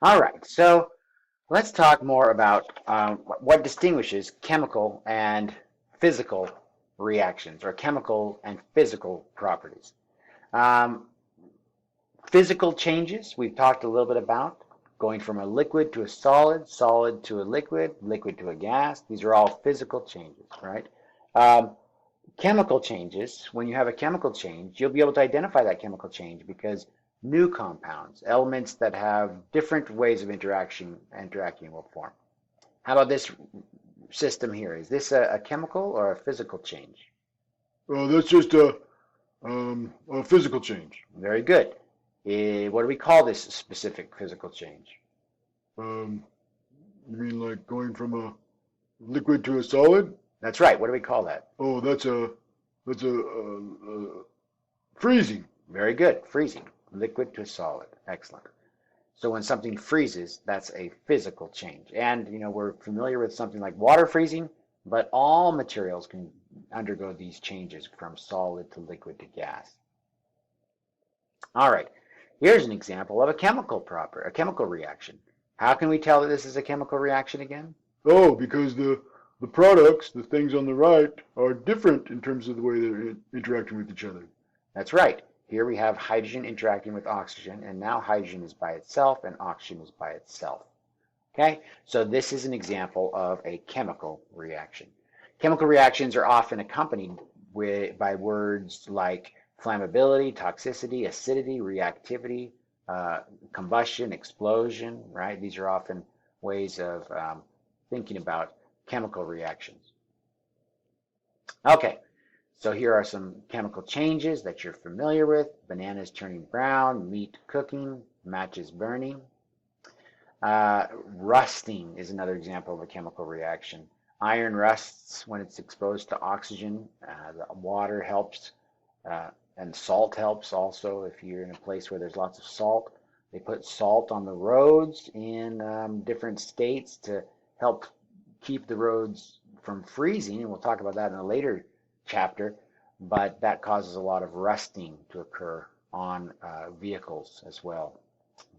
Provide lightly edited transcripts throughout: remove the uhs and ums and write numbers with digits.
All right, so let's talk more about what distinguishes chemical and physical reactions, or chemical and physical properties. Um, Physical changes, we've talked a little bit about, going from a liquid to a solid, solid to a liquid, liquid to a gas. These are all physical changes, right? Um, Chemical changes, when you have a chemical change, you'll be able to identify that chemical change because new compounds, elements that have different ways of interacting will form. How about this system here? Is this a chemical or a physical change? That's just a physical change. Very good. What do we call this specific physical change? Um, you mean like going from a liquid to a solid? That's right. What do we call that? Oh, that's a freezing. Very good. Freezing. Liquid to solid. Excellent. So when something freezes, that's a physical change. And, we're familiar with something like water freezing, but all materials can undergo these changes from solid to liquid to gas. All right. Here's an example of a chemical reaction. How can we tell that this is a chemical reaction again? Oh, because the products, the things on the right, are different in terms of the way they're interacting with each other. That's right. Here we have hydrogen interacting with oxygen, and now hydrogen is by itself and oxygen is by itself. Okay, so this is an example of a chemical reaction. Chemical reactions are often accompanied by words like flammability, toxicity, acidity, reactivity, uh, combustion, explosion, right? These are often ways of thinking about chemical reactions. Okay, so here are some chemical changes that you're familiar with. Bananas turning brown, meat cooking, matches burning. Rusting is another example of a chemical reaction. Iron rusts when it's exposed to oxygen. The water helps, and salt helps also. If you're in a place where there's lots of salt, they put salt on the roads in different states to help keep the roads from freezing, and we'll talk about that in a later chapter, but that causes a lot of rusting to occur on vehicles as well.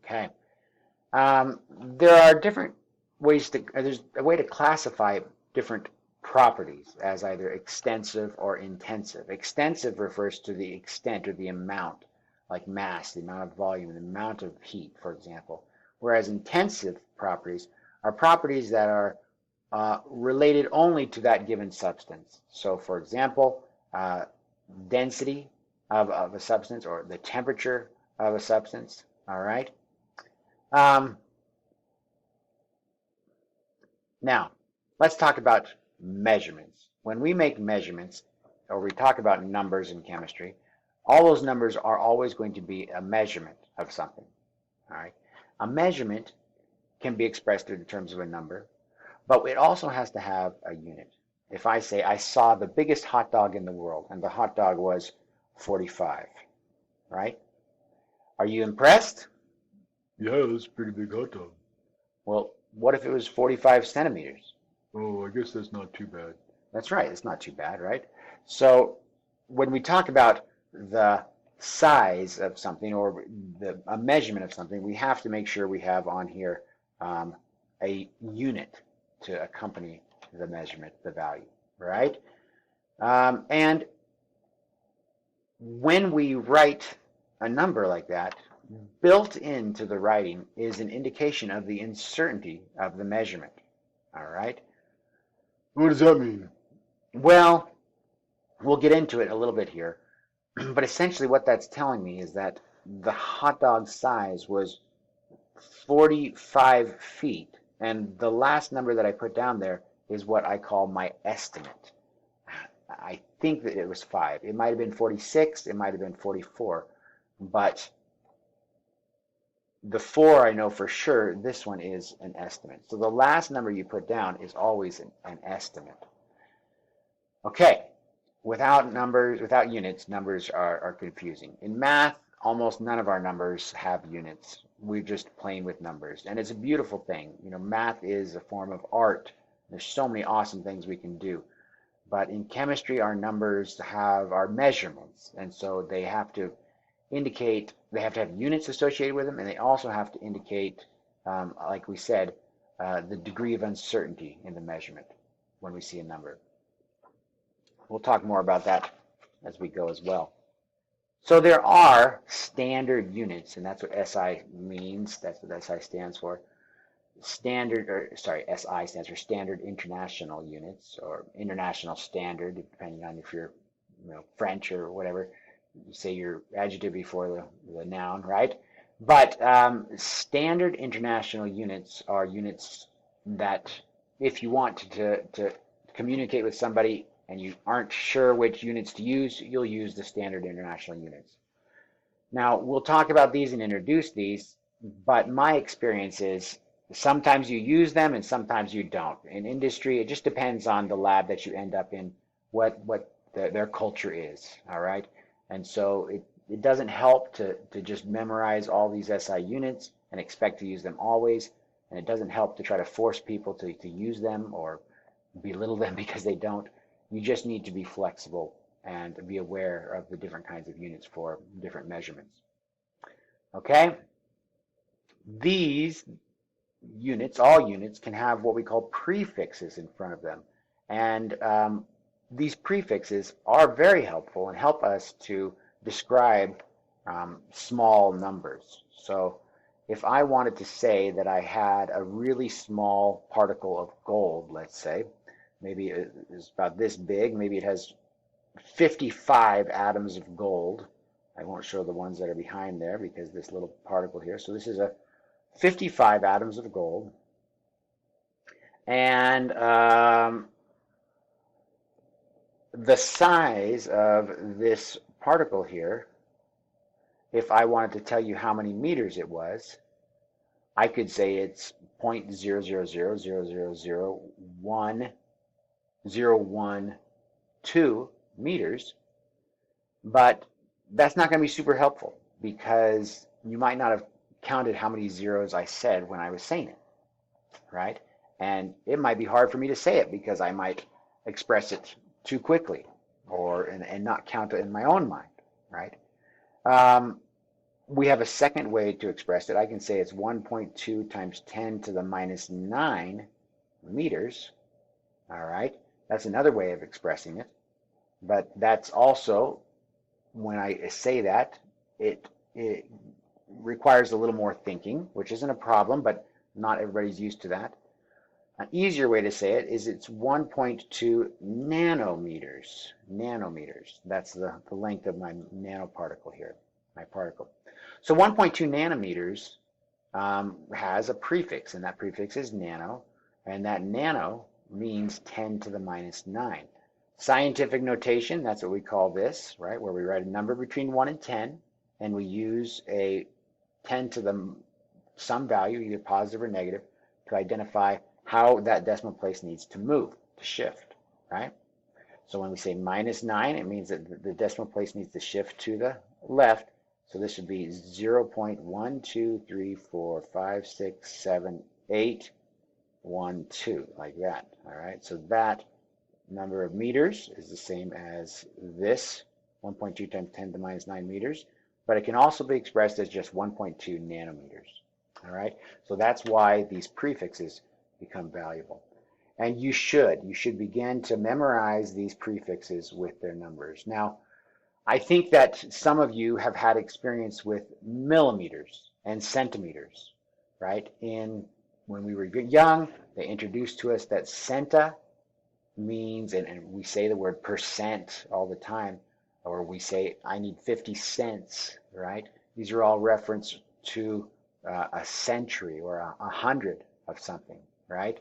Okay. There are different ways there's a way to classify different properties as either extensive or intensive. Extensive refers to the extent or the amount, like mass, the amount of volume, the amount of heat, for example. Whereas intensive properties are properties that are related only to that given substance. So, for example, density of a substance or the temperature of a substance, all right? Um, Now, let's talk about measurements. When we make measurements, or we talk about numbers in chemistry, all those numbers are always going to be a measurement of something. All right. A measurement can be expressed in terms of a number, but it also has to have a unit. If I say I saw the biggest hot dog in the world, and the hot dog was 45, right? Are you impressed? Yeah, that's a pretty big hot dog. Well, what if it was 45 centimeters? Oh, I guess that's not too bad. That's right. It's not too bad, right? So when we talk about the size of something or a measurement of something, we have to make sure we have on here um, a unit to accompany the measurement, the value, right? And when we write a number like that, built into the writing is an indication of the uncertainty of the measurement, all right? What does that mean? Well, we'll get into it a little bit here, but essentially what that's telling me is that the hot dog size was 45 feet, and the last number that I put down there is what I call my estimate. I think that it was 5. It might have been 46, it might have been 44, but the 4 I know for sure, this one is an estimate. So the last number you put down is always an estimate. Okay, without numbers, without units, numbers are confusing. In math, almost none of our numbers have units. We're just playing with numbers. And it's a beautiful thing. Math is a form of art. There's so many awesome things we can do. But in chemistry, our numbers are measurements. And so they have to have units associated with them, and they also have to indicate like we said, the degree of uncertainty in the measurement when we see a number. We'll talk more about that as we go as well. So there are standard units, and that's what SI means. That's what SI stands for. SI stands for Standard International Units, or International Standard, depending on if you're, French or whatever. You say your adjective before the noun, right? But standard international units are units that, if you want to communicate with somebody and you aren't sure which units to use, you'll use the standard international units. Now, we'll talk about these and introduce these, but my experience is sometimes you use them and sometimes you don't. In industry, it just depends on the lab that you end up in, what their culture is, all right? And so it doesn't help to just memorize all these SI units and expect to use them always, and it doesn't help to try to force people to use them or belittle them because they don't. You just need to be flexible and be aware of the different kinds of units for different measurements. Okay? These units, all units, can have what we call prefixes in front of them. And these prefixes are very helpful and help us to describe small numbers. So if I wanted to say that I had a really small particle of gold, let's say, maybe it's about this big, maybe it has 55 atoms of gold. I won't show the ones that are behind there because this little particle here. So this is a 55 atoms of gold. And the size of this particle here, if I wanted to tell you how many meters it was, I could say it's 0.000001012 meters, but that's not going to be super helpful because you might not have counted how many zeros I said when I was saying it, right? And it might be hard for me to say it because I might express it too quickly and not count it in my own mind, right? We have a second way to express it. I can say it's 1.2 times 10 to the minus 9 meters, all right? That's another way of expressing it. But that's also, when I say that, it requires a little more thinking, which isn't a problem, but not everybody's used to that. An easier way to say it is it's 1.2 nanometers. Nanometers. That's the length of my nanoparticle here, my particle. So 1.2 nanometers has a prefix, and that prefix is nano, and that nano means 10 to the minus 9. Scientific notation, that's what we call this, right, where we write a number between 1 and 10, and we use a 10 to the some value, either positive or negative, to identify how that decimal place needs to move, to shift, right? So when we say minus 9, it means that the decimal place needs to shift to the left. So this would be 0.12345678812, like that, all right? So that number of meters is the same as this, 1.2 times 10 to the minus 9 meters, but it can also be expressed as just 1.2 nanometers, all right? So that's why these prefixes become valuable. And you should begin to memorize these prefixes with their numbers. Now, I think that some of you have had experience with millimeters and centimeters, right? When we were young, they introduced to us that centa means, and we say the word percent all the time, or we say, I need 50 cents, right? These are all reference to a century or 100 of something, right?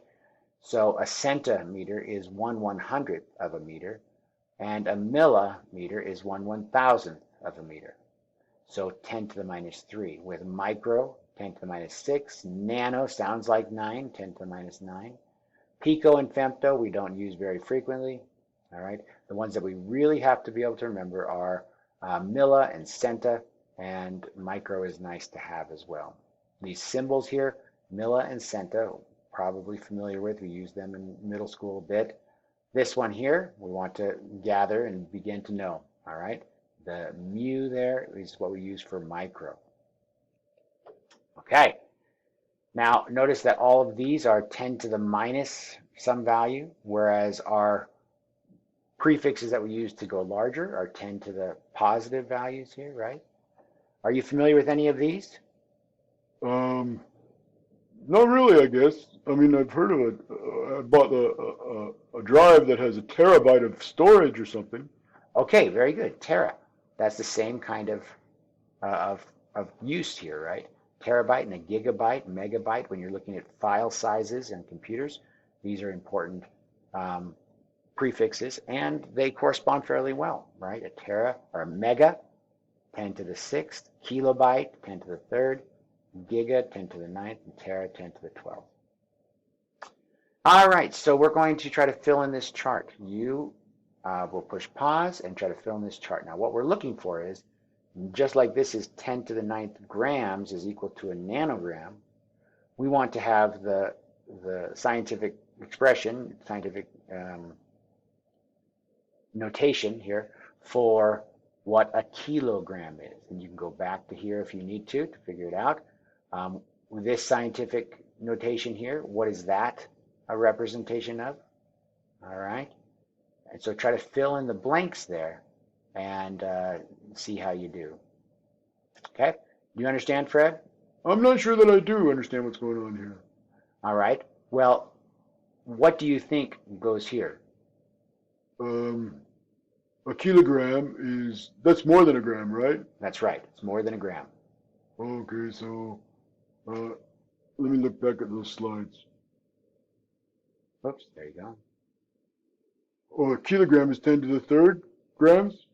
So a centimeter is 1/100th of a meter, and a millimeter is 1/1000th of a meter. So 10 to the minus 3. With micro, 10 to the minus 6. Nano sounds like 9, 10 to the minus 9. Pico and femto we don't use very frequently. All right. The ones that we really have to be able to remember are milli and centa, and micro is nice to have as well. These symbols here, milli and centa, probably familiar with. We use them in middle school a bit. This one here, we want to gather and begin to know. All right. The mu there is what we use for micro. Okay. Now, notice that all of these are 10 to the minus some value, whereas our prefixes that we use to go larger are 10 to the positive values here, right? Are you familiar with any of these? Um, Not really, I guess. I mean, I've heard of it. I bought a drive that has a terabyte of storage or something. Okay, very good. Tera. That's the same kind uh, of, of use here, right? Terabyte and a gigabyte, megabyte, when you're looking at file sizes and computers, these are important um, prefixes, and they correspond fairly well, right? A tera or a mega, 10 to the sixth, kilobyte, 10 to the third, giga, 10 to the ninth, and tera, 10 to the 12th. All right, so we're going to try to fill in this chart. You will push pause and try to fill in this chart. Now, what we're looking for is, just like this is 10 to the ninth grams is equal to a nanogram, we want to have the scientific expression, scientific notation here for what a kilogram is. And you can go back to here if you need to figure it out. With this scientific notation here, what is that a representation of? All right. And so try to fill in the blanks there and see how you do. Okay. Do you understand, Fred? I'm not sure that I do understand what's going on here. All right. Well, what do you think goes here? Um, a kilogram that's more than a gram, right? That's right. It's more than a gram. Okay, so uh, let me look back at those slides. Oops, there you go. Oh, a kilogram is 10 to the third grams?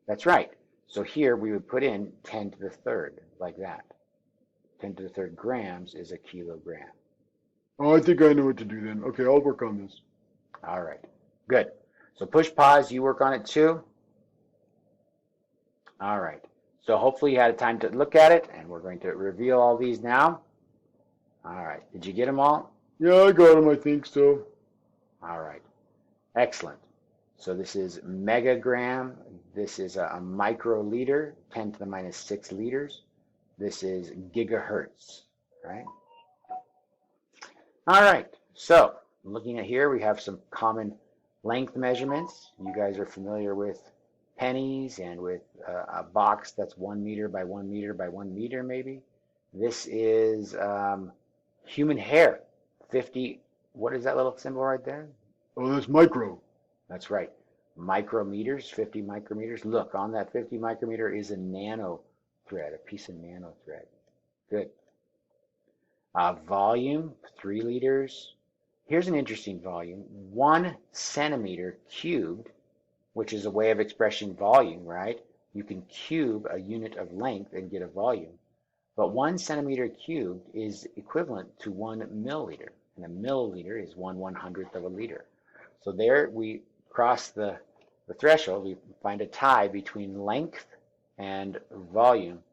That's right. So here we would put in 10 to the third, like that. 10 to the third grams is a kilogram. Oh, I think I know what to do then. Okay, I'll work on this. All right, good. So push pause, you work on it too. All right, so hopefully you had time to look at it, and we're going to reveal all these now. All right, did you get them all? Yeah, I got them, I think so. All right, excellent. So this is megagram, this is a microliter, 10 to the minus 6 liters. This is gigahertz, right? All right, so looking at here, we have some common length measurements. You guys are familiar with pennies and with a box that's 1 meter by 1 meter by 1 meter, maybe. This is human hair, 50. What is that little symbol right there? Oh, that's micro. That's right. Micrometers, 50 micrometers. Look, on that 50 micrometer is a nano thread, a piece of nano thread. Good. Volume, 3 liters. Here's an interesting volume. 1 centimeter cubed, which is a way of expressing volume, right? You can cube a unit of length and get a volume. But 1 centimeter cubed is equivalent to 1 milliliter. And a milliliter is 1/100th of a liter. So there we cross the threshold. We find a tie between length and volume.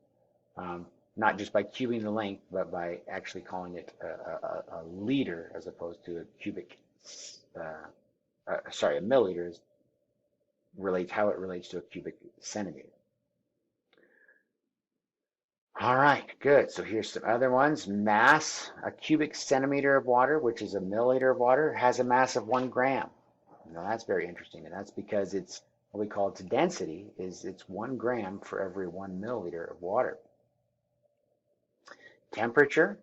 Not just by cubing the length, but by actually calling it a liter as opposed to a cubic, sorry, a milliliter relates how it relates to a cubic centimeter. All right, good. So here's some other ones. Mass, a cubic centimeter of water, which is a milliliter of water, has a mass of 1 gram. Now that's very interesting, and that's because it's what we call its density is it's 1 gram for every 1 milliliter of water. Temperature,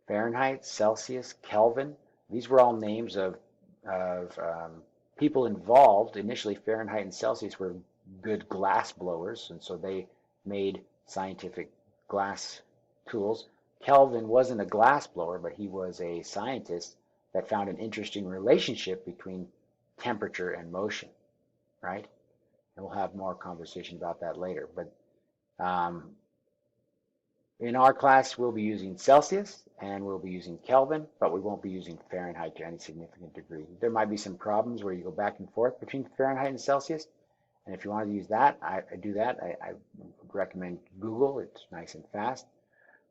Fahrenheit, Celsius, Kelvin. These were all names of people involved. Initially, Fahrenheit and Celsius were good glass blowers, and so they made scientific glass tools. Kelvin wasn't a glass blower, but he was a scientist that found an interesting relationship between temperature and motion, right? And we'll have more conversation about that later. But in our class, we'll be using Celsius and we'll be using Kelvin, but we won't be using Fahrenheit to any significant degree. There might be some problems where you go back and forth between Fahrenheit and Celsius. And if you want to use that, I would recommend Google. It's nice and fast.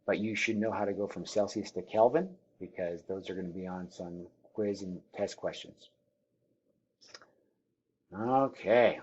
But you should know how to go from Celsius to Kelvin because those are going to be on some quiz and test questions. Okay.